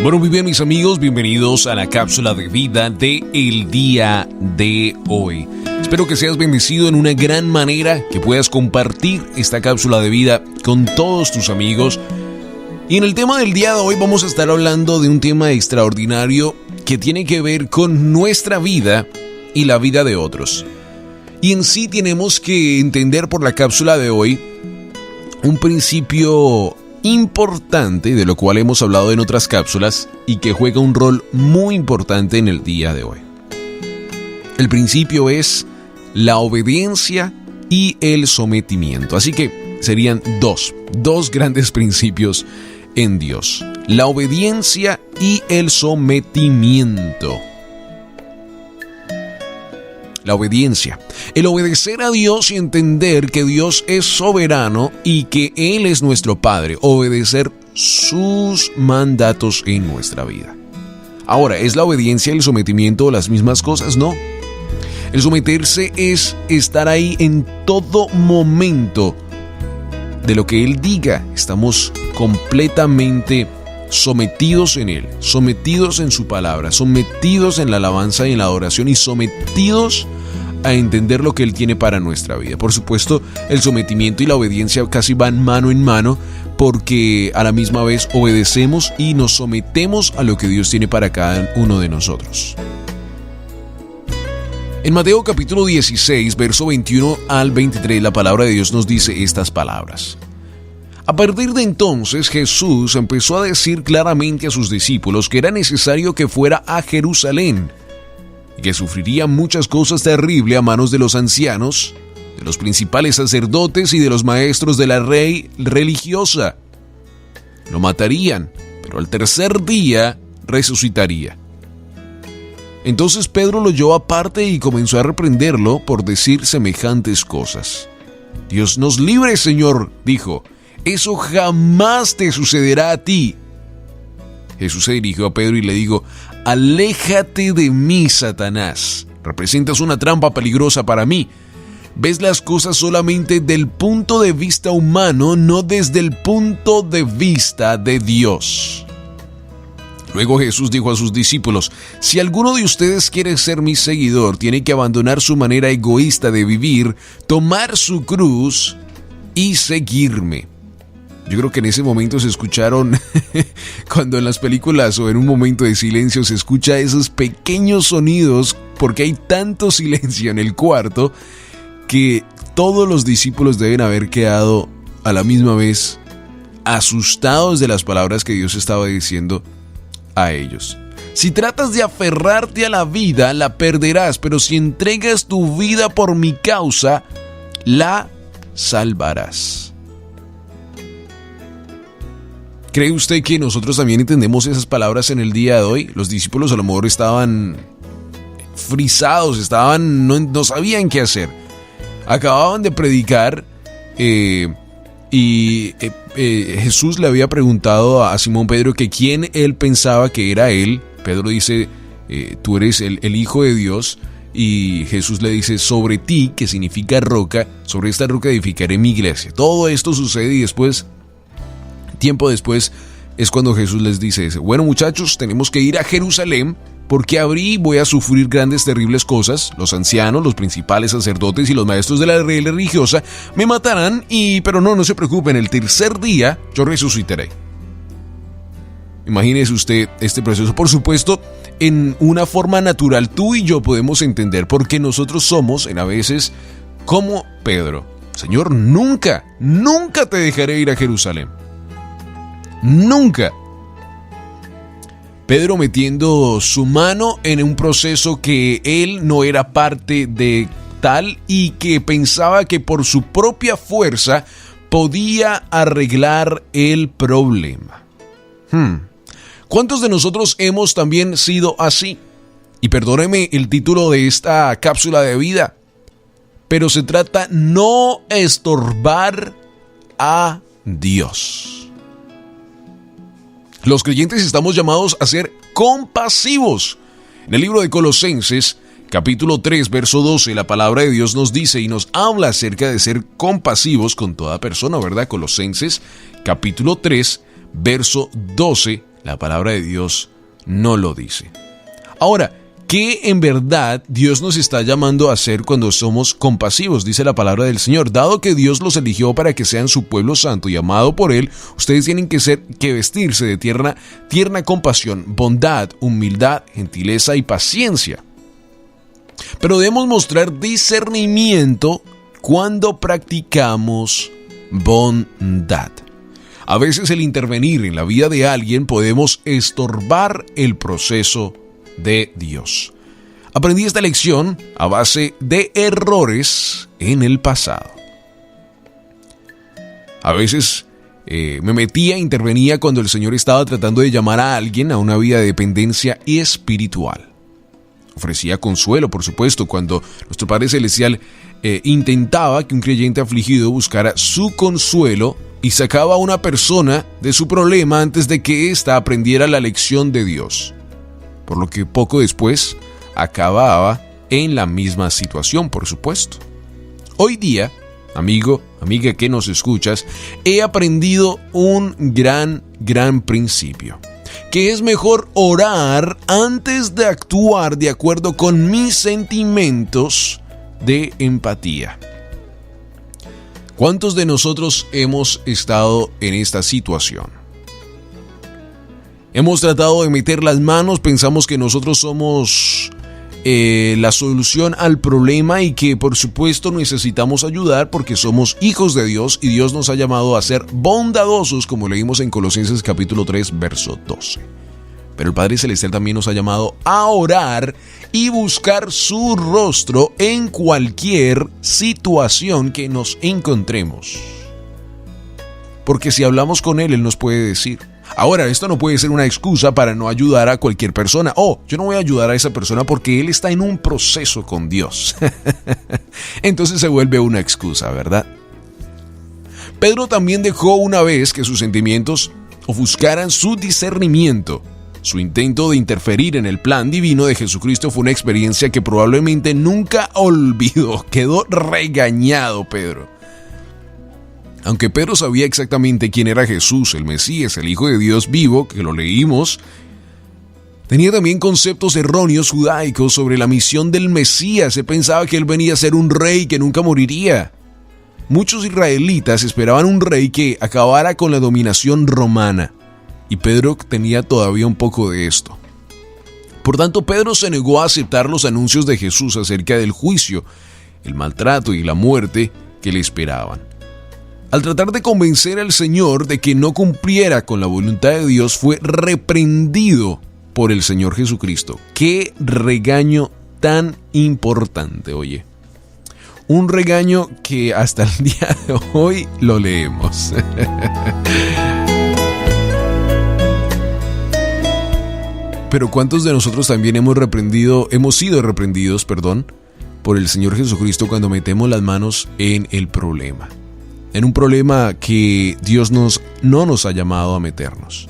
Bueno, muy bien, mis amigos, bienvenidos a la cápsula de vida de el día de hoy. Espero que seas bendecido en una gran manera, que puedas compartir esta cápsula de vida con todos tus amigos. Y en el tema del día de hoy vamos a estar hablando de un tema extraordinario que tiene que ver con nuestra vida y la vida de otros. Y en sí tenemos que entender por la cápsula de hoy un principio importante, de lo cual hemos hablado en otras cápsulas y que juega un rol muy importante en el día de hoy. El principio es la obediencia y el sometimiento. Así que serían dos grandes principios en Dios: la obediencia y el sometimiento. La obediencia, el obedecer a Dios y entender que Dios es soberano y que Él es nuestro Padre, obedecer sus mandatos en nuestra vida. Ahora, ¿es la obediencia y el sometimiento las mismas cosas? No. El someterse es estar ahí en todo momento de lo que Él diga. Estamos completamente sometidos en Él, sometidos en su palabra, sometidos en la alabanza y en la adoración y sometidos a entender lo que Él tiene para nuestra vida. Por supuesto, el sometimiento y la obediencia casi van mano en mano, porque a la misma vez obedecemos y nos sometemos a lo que Dios tiene para cada uno de nosotros. En Mateo capítulo 16, verso 21 al 23, la palabra de Dios nos dice estas palabras. A partir de entonces, Jesús empezó a decir claramente a sus discípulos que era necesario que fuera a Jerusalén y que sufriría muchas cosas terribles a manos de los ancianos, de los principales sacerdotes y de los maestros de la ley religiosa. Lo matarían, pero al tercer día resucitaría. Entonces Pedro lo llevó aparte y comenzó a reprenderlo por decir semejantes cosas. «Dios nos libre, Señor», dijo. «Eso jamás te sucederá a ti». Jesús se dirigió a Pedro y le dijo: «Aléjate de mí, Satanás. Representas una trampa peligrosa para mí. Ves las cosas solamente del punto de vista humano, no desde el punto de vista de Dios». Luego Jesús dijo a sus discípulos: «Si alguno de ustedes quiere ser mi seguidor, tiene que abandonar su manera egoísta de vivir, tomar su cruz y seguirme». Yo creo que en ese momento se escucharon, cuando en las películas o en un momento de silencio se escucha esos pequeños sonidos, porque hay tanto silencio en el cuarto, que todos los discípulos deben haber quedado a la misma vez asustados de las palabras que Dios estaba diciendo a ellos. Si tratas de aferrarte a la vida, la perderás, pero si entregas tu vida por mi causa, la salvarás. ¿Cree usted que nosotros también entendemos esas palabras en el día de hoy? Los discípulos a lo mejor estaban frisados, no sabían qué hacer. Acababan de predicar y Jesús le había preguntado a Simón Pedro que quién él pensaba que era él. Pedro dice: tú eres el Hijo de Dios. Y Jesús le dice: sobre ti, que significa roca, sobre esta roca edificaré mi iglesia. Todo esto sucede y tiempo después es cuando Jesús les dice: bueno, muchachos, tenemos que ir a Jerusalén porque voy a sufrir grandes, terribles cosas. Los ancianos, los principales sacerdotes y los maestros de la ley religiosa me matarán, pero no se preocupen, el tercer día yo resucitaré. Imagínese usted este proceso. Por supuesto, en una forma natural tú y yo podemos entender, porque nosotros somos a veces como Pedro. Señor, nunca te dejaré ir a Jerusalén. Nunca. Pedro metiendo su mano en un proceso que él no era parte de tal y que pensaba que por su propia fuerza podía arreglar el problema. ¿Cuántos de nosotros hemos también sido así? Y perdóneme el título de esta cápsula de vida, pero se trata no estorbar a Dios. Los creyentes estamos llamados a ser compasivos. En el libro de Colosenses, capítulo 3, verso 12, la palabra de Dios nos dice y nos habla acerca de ser compasivos con toda persona, ¿verdad? Colosenses, capítulo 3, verso 12, La palabra de Dios no lo dice. Ahora, ¿qué en verdad Dios nos está llamando a hacer cuando somos compasivos? Dice la palabra del Señor. Dado que Dios los eligió para que sean su pueblo santo y amado por Él, ustedes tienen que vestirse de tierna compasión, bondad, humildad, gentileza y paciencia. Pero debemos mostrar discernimiento cuando practicamos bondad. A veces el intervenir en la vida de alguien podemos estorbar el proceso de Dios. Aprendí esta lección a base de errores en el pasado. A veces me metía, intervenía cuando el Señor estaba tratando de llamar a alguien a una vida de dependencia espiritual. Ofrecía consuelo, por supuesto, cuando nuestro Padre Celestial intentaba que un creyente afligido buscara su consuelo y sacaba a una persona de su problema antes de que ésta aprendiera la lección de Dios. Por lo que poco después acababa en la misma situación, por supuesto. Hoy día, amigo, amiga que nos escuchas, he aprendido un gran principio, que es mejor orar antes de actuar de acuerdo con mis sentimientos de empatía. ¿Cuántos de nosotros hemos estado en esta situación? Hemos tratado de meter las manos, pensamos que nosotros somos la solución al problema y que por supuesto necesitamos ayudar porque somos hijos de Dios y Dios nos ha llamado a ser bondadosos, como leímos en Colosenses capítulo 3, verso 12. Pero el Padre Celestial también nos ha llamado a orar y buscar su rostro en cualquier situación que nos encontremos. Porque si hablamos con Él, Él nos puede decir. Ahora, esto no puede ser una excusa para no ayudar a cualquier persona. Yo no voy a ayudar a esa persona porque él está en un proceso con Dios. Entonces se vuelve una excusa, ¿verdad? Pedro también dejó una vez que sus sentimientos ofuscaran su discernimiento. Su intento de interferir en el plan divino de Jesucristo fue una experiencia que probablemente nunca olvidó. Quedó regañado Pedro. Aunque Pedro sabía exactamente quién era Jesús, el Mesías, el Hijo de Dios vivo, que lo leímos, tenía también conceptos erróneos judaicos sobre la misión del Mesías. Se pensaba que él venía a ser un rey que nunca moriría. Muchos israelitas esperaban un rey que acabara con la dominación romana, y Pedro tenía todavía un poco de esto. Por tanto, Pedro se negó a aceptar los anuncios de Jesús acerca del juicio, el maltrato y la muerte que le esperaban. Al tratar de convencer al Señor de que no cumpliera con la voluntad de Dios, fue reprendido por el Señor Jesucristo. ¡Qué regaño tan importante, oye! Un regaño que hasta el día de hoy lo leemos. Pero ¿cuántos de nosotros también hemos sido reprendidos, por el Señor Jesucristo cuando metemos las manos en el problema? En un problema que Dios no nos ha llamado a meternos.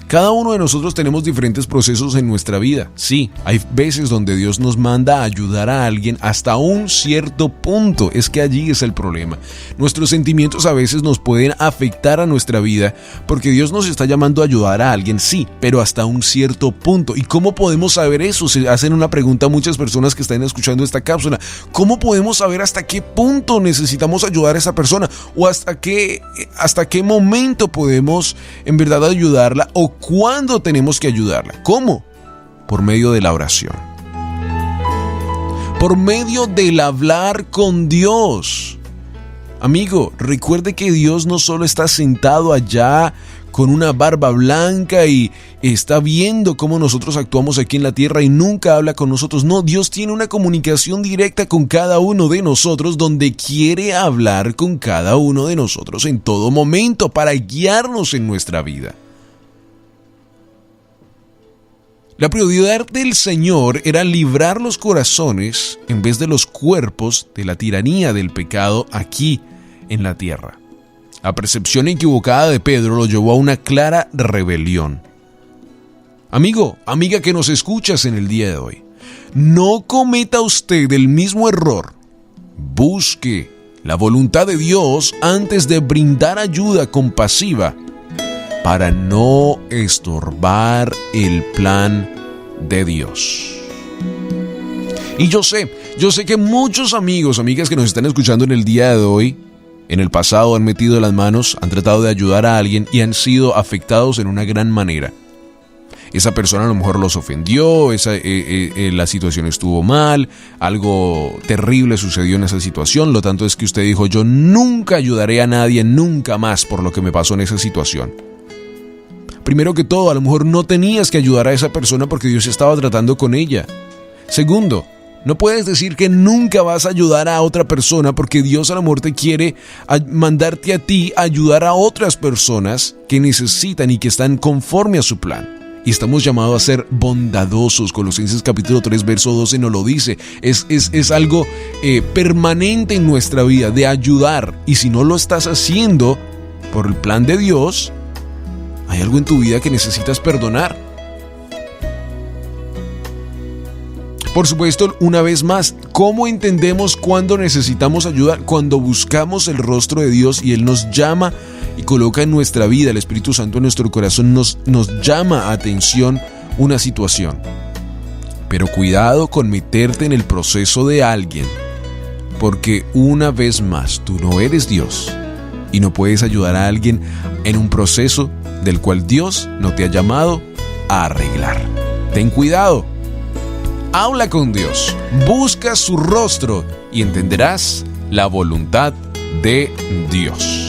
Cada uno de nosotros tenemos diferentes procesos en nuestra vida. Sí, hay veces donde Dios nos manda a ayudar a alguien hasta un cierto punto. Es que allí es el problema. Nuestros sentimientos a veces nos pueden afectar a nuestra vida porque Dios nos está llamando a ayudar a alguien, sí, pero hasta un cierto punto. ¿Y cómo podemos saber eso? Se hacen una pregunta a muchas personas que están escuchando esta cápsula. ¿Cómo podemos saber hasta qué punto necesitamos ayudar a esa persona? ¿O hasta qué momento podemos en verdad ayudarla? ¿O cuándo tenemos que ayudarla? ¿Cómo? Por medio de la oración. Por medio del hablar con Dios. Amigo, recuerde que Dios no solo está sentado allá con una barba blanca y está viendo cómo nosotros actuamos aquí en la tierra y nunca habla con nosotros. No, Dios tiene una comunicación directa con cada uno de nosotros, donde quiere hablar con cada uno de nosotros en todo momento para guiarnos en nuestra vida. La prioridad del Señor era librar los corazones en vez de los cuerpos de la tiranía del pecado aquí en la tierra. La percepción equivocada de Pedro lo llevó a una clara rebelión. Amigo, amiga que nos escuchas en el día de hoy, no cometa usted el mismo error. Busque la voluntad de Dios antes de brindar ayuda compasiva para no estorbar el plan de Dios. Y yo sé que muchos amigos, amigas que nos están escuchando en el día de hoy, en el pasado han metido las manos, han tratado de ayudar a alguien y han sido afectados en una gran manera. Esa persona a lo mejor los ofendió, la situación estuvo mal, algo terrible sucedió en esa situación, lo tanto es que usted dijo, yo nunca ayudaré a nadie, nunca más por lo que me pasó en esa situación. Primero que todo, a lo mejor no tenías que ayudar a esa persona porque Dios estaba tratando con ella. Segundo, no puedes decir que nunca vas a ayudar a otra persona porque Dios a lo mejor te quiere mandarte a ti a ayudar a otras personas que necesitan y que están conforme a su plan. Y estamos llamados a ser bondadosos. Colosenses capítulo 3 verso 12 nos lo dice. Es algo permanente en nuestra vida de ayudar. Y si no lo estás haciendo por el plan de Dios, hay algo en tu vida que necesitas perdonar. Por supuesto, una vez más, ¿cómo entendemos cuándo necesitamos ayuda? Cuando buscamos el rostro de Dios y Él nos llama y coloca en nuestra vida, el Espíritu Santo en nuestro corazón nos llama a atención una situación. Pero cuidado con meterte en el proceso de alguien, porque una vez más, tú no eres Dios y no puedes ayudar a alguien en un proceso del cual Dios no te ha llamado a arreglar. Ten cuidado. Habla con Dios, busca su rostro y entenderás la voluntad de Dios.